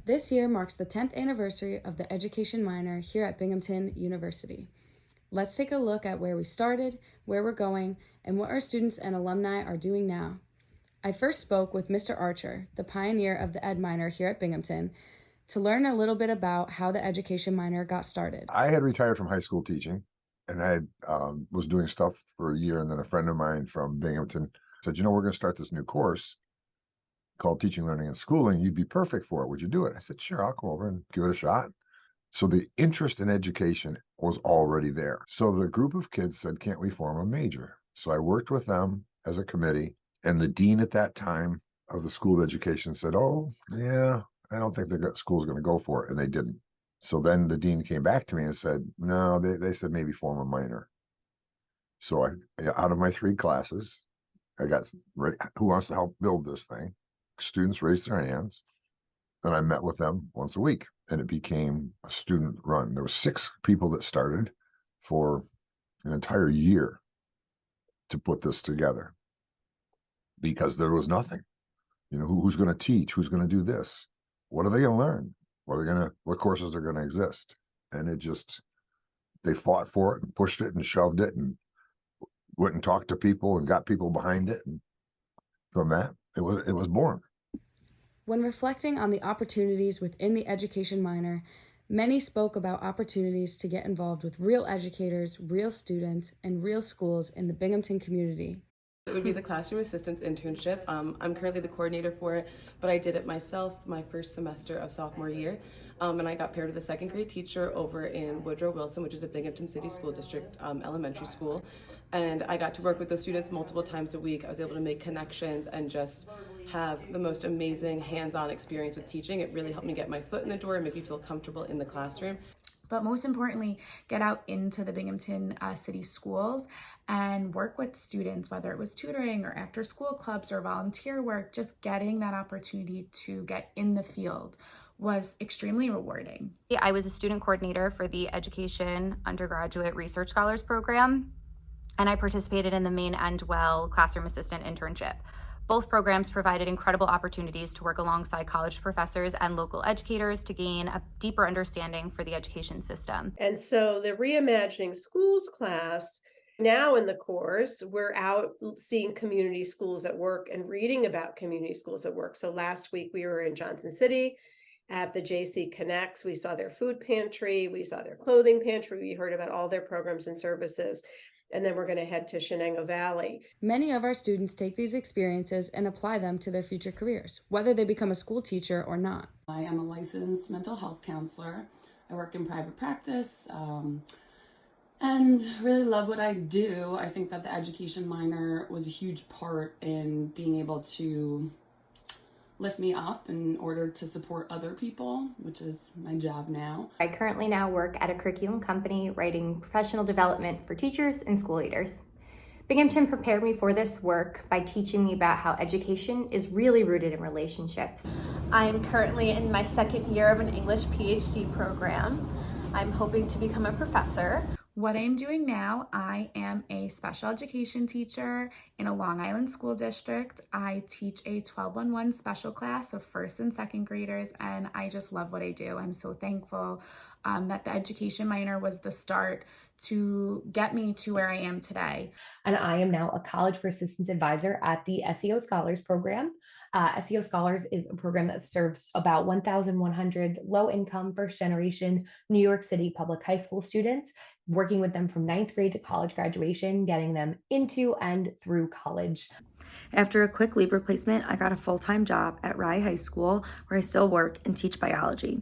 This year marks the 10th anniversary of the education minor here at Binghamton University. Let's take a look at where we started, where we're going, and what our students and alumni are doing now. I first spoke with Mr. Archer, the pioneer of the Ed minor here at Binghamton, to learn a little bit about how the education minor got started. I had retired from high school teaching, and I was doing stuff for a year, and then a friend of mine from Binghamton said, we're going to start this new course called Teaching, Learning, and Schooling. You'd be perfect for it. Would you do it? I said, sure, I'll come over and give it a shot. So the interest in education was already there. So the group of kids said, can't we form a major? So I worked with them as a committee, and the dean at that time of the School of Education said, oh, yeah, I don't think the school's going to go for it, and they didn't. So then the dean came back to me and said, no, they said maybe form a minor. So out of my 3 classes, I got who wants to help build this thing? Students raised their hands, and I met with them once a week, and it became a student run. There were 6 people that started for an entire year to put this together because there was nothing. Who's going to teach? Who's going to do this? What are they going to learn? What courses are going to exist? And they fought for it and pushed it and shoved it and went and talked to people and got people behind it. And from that, it was born. When reflecting on the opportunities within the education minor, many spoke about opportunities to get involved with real educators, real students, and real schools in the Binghamton community. It would be the classroom assistance internship. I'm currently the coordinator for it, but I did it myself my first semester of sophomore year. And I got paired with a second grade teacher over in Woodrow Wilson, which is a Binghamton City School District elementary school. And I got to work with those students multiple times a week. I was able to make connections and just have the most amazing hands-on experience with teaching. It really helped me get my foot in the door and make me feel comfortable in the classroom. But most importantly, get out into the Binghamton city schools and work with students, whether it was tutoring or after school clubs or volunteer work. Just getting that opportunity to get in the field was extremely rewarding. I was a student coordinator for the Education Undergraduate Research Scholars Program, and I participated in the Maine Endwell Classroom Assistant Internship. Both programs provided incredible opportunities to work alongside college professors and local educators to gain a deeper understanding for the education system. And so the Reimagining Schools class, now in the course, we're out seeing community schools at work and reading about community schools at work. So last week we were in Johnson City at the JC Connects. We saw their food pantry, we saw their clothing pantry, we heard about all their programs and services. And then we're going to head to Shenango Valley. Many of our students take these experiences and apply them to their future careers, whether they become a school teacher or not. I am a licensed mental health counselor. I work in private practice and really love what I do. I think that the education minor was a huge part in being able to lift me up in order to support other people, which is my job now. I currently now work at a curriculum company writing professional development for teachers and school leaders. Binghamton prepared me for this work by teaching me about how education is really rooted in relationships. I'm currently in my second year of an English PhD program. I'm hoping to become a professor. What I'm doing now, I am a special education teacher in a Long Island school district. I teach a 12-1-1 special class of first and second graders, and I just love what I do. I'm so thankful that the education minor was the start to get me to where I am today. And I am now a college persistence advisor at the SEO Scholars Program. SEO Scholars is a program that serves about 1,100 low-income, first-generation New York City public high school students, working with them from 9th grade to college graduation, getting them into and through college. After a quick leave replacement, I got a full-time job at Rye High School, where I still work and teach biology.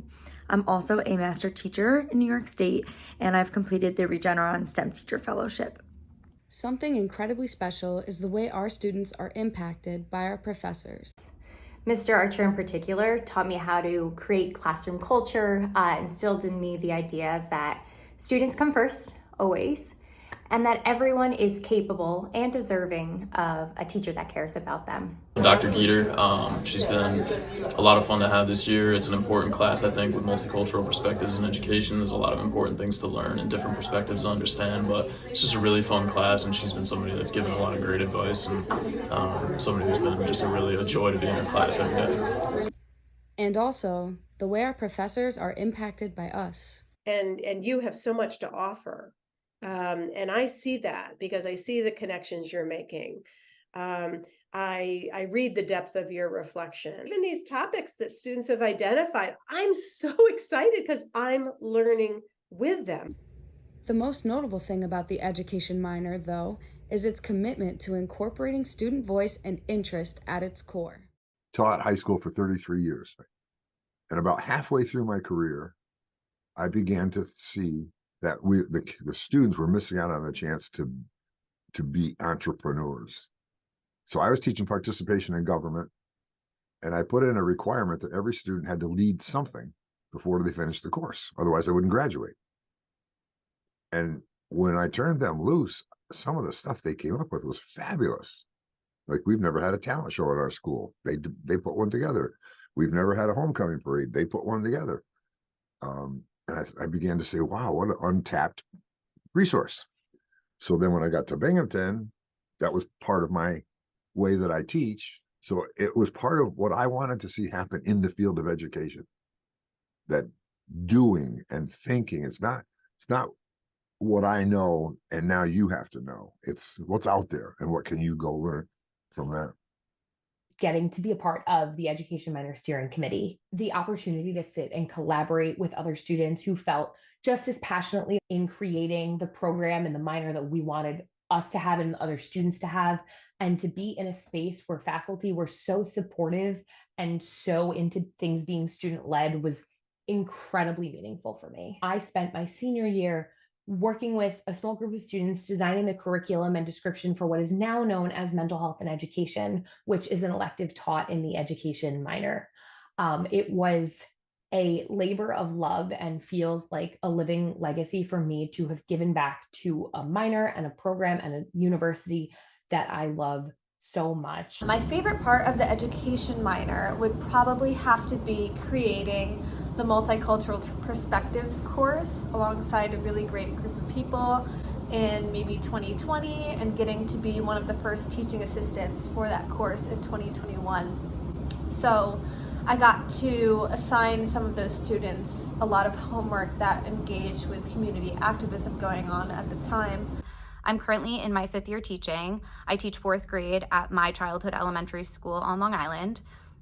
I'm also a master teacher in New York State, and I've completed the Regeneron STEM Teacher Fellowship. Something incredibly special is the way our students are impacted by our professors. Mr. Archer in particular taught me how to create classroom culture, instilled in me the idea that students come first, always, and that everyone is capable and deserving of a teacher that cares about them. Dr. Geeter, she's been a lot of fun to have this year. It's an important class, I think, with multicultural perspectives in education. There's a lot of important things to learn and different perspectives to understand, but it's just a really fun class, and she's been somebody that's given a lot of great advice, and somebody who's been just a joy to be in her class every day. And also, the way our professors are impacted by us. And you have so much to offer. And I see that because I see the connections you're making. I read the depth of your reflection. Even these topics that students have identified, I'm so excited because I'm learning with them. The most notable thing about the education minor, though, is its commitment to incorporating student voice and interest at its core. Taught high school for 33 years. And about halfway through my career, I began to see that the students were missing out on the chance to be entrepreneurs. So I was teaching participation in government, and I put in a requirement that every student had to lead something before they finished the course. Otherwise, they wouldn't graduate. And when I turned them loose, some of the stuff they came up with was fabulous. Like, we've never had a talent show at our school. They put one together. We've never had a homecoming parade. They put one together. And I began to say, wow, what an untapped resource. So then when I got to Binghamton, that was part of my way that I teach. So it was part of what I wanted to see happen in the field of education. That doing and thinking, it's not what I know and now you have to know. It's what's out there and what can you go learn from that. Getting to be a part of the Education Minor Steering Committee, the opportunity to sit and collaborate with other students who felt just as passionately in creating the program and the minor that we wanted us to have and other students to have, and to be in a space where faculty were so supportive and so into things being student-led was incredibly meaningful for me. I spent my senior year working with a small group of students designing the curriculum and description for what is now known as mental health and education, which is an elective taught in the education minor. It was a labor of love and feels like a living legacy for me to have given back to a minor and a program and a university that I love so much. My favorite part of the education minor would probably have to be creating the multicultural perspectives course alongside a really great group of people in maybe 2020 and getting to be one of the first teaching assistants for that course in 2021. So I got to assign some of those students a lot of homework that engaged with community activism going on at the time. I'm currently in my 5th year teaching. I teach 4th grade at my childhood elementary school on Long Island.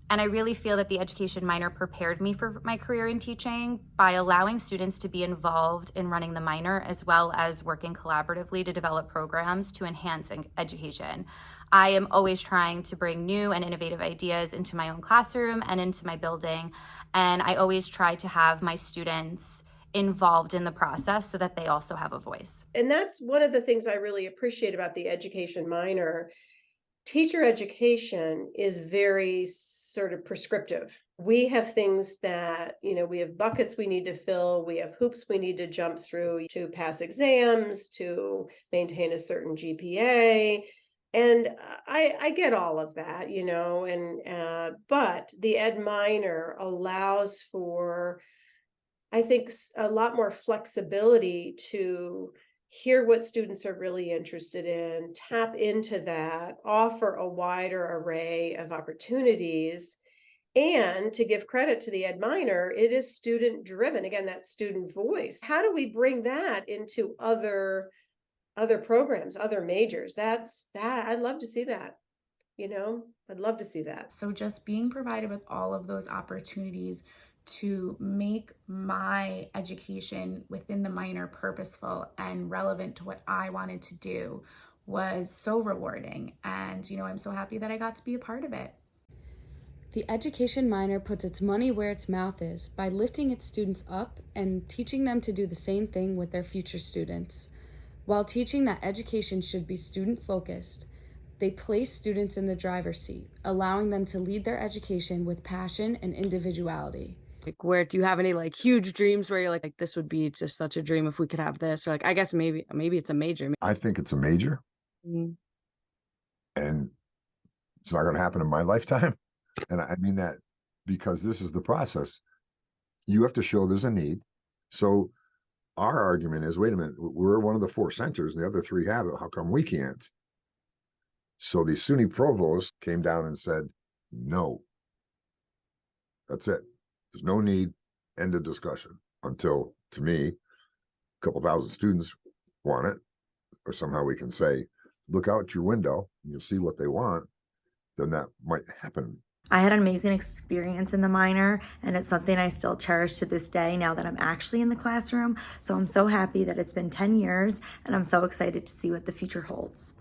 And I really feel that the education minor prepared me for my career in teaching by allowing students to be involved in running the minor as well as working collaboratively to develop programs to enhance education. I am always trying to bring new and innovative ideas into my own classroom and into my building. And I always try to have my students involved in the process so that they also have a voice. And that's one of the things I really appreciate about the education minor. Teacher education is very sort of prescriptive. We have things that, we have buckets we need to fill. We have hoops we need to jump through to pass exams, to maintain a certain GPA. And I get all of that, but the ed minor allows for, I think, a lot more flexibility to hear what students are really interested in, tap into that, offer a wider array of opportunities. And to give credit to the ed minor, it is student driven. Again, that student voice. How do we bring that into other programs, other majors? I'd love to see that. I'd love to see that. So just being provided with all of those opportunities to make my education within the minor purposeful and relevant to what I wanted to do was so rewarding. And, I'm so happy that I got to be a part of it. The education minor puts its money where its mouth is by lifting its students up and teaching them to do the same thing with their future students. While teaching that education should be student-focused, they place students in the driver's seat, allowing them to lead their education with passion and individuality. Where do you have any huge dreams where you're like this would be just such a dream if we could have this, or I guess maybe it's a major. I think it's a major. Mm-hmm. And it's not going to happen in my lifetime. And I mean that because this is the process. You have to show there's a need. So our argument is, wait a minute, we're one of the 4 centers and the other 3 have it. How come we can't? So the SUNY provost came down and said, no, that's it. There's no need, end of discussion. Until, to me, a couple thousand students want it, or somehow we can say, look out your window, and you'll see what they want, then that might happen. I had an amazing experience in the minor, and it's something I still cherish to this day now that I'm actually in the classroom. So I'm so happy that it's been 10 years, and I'm so excited to see what the future holds.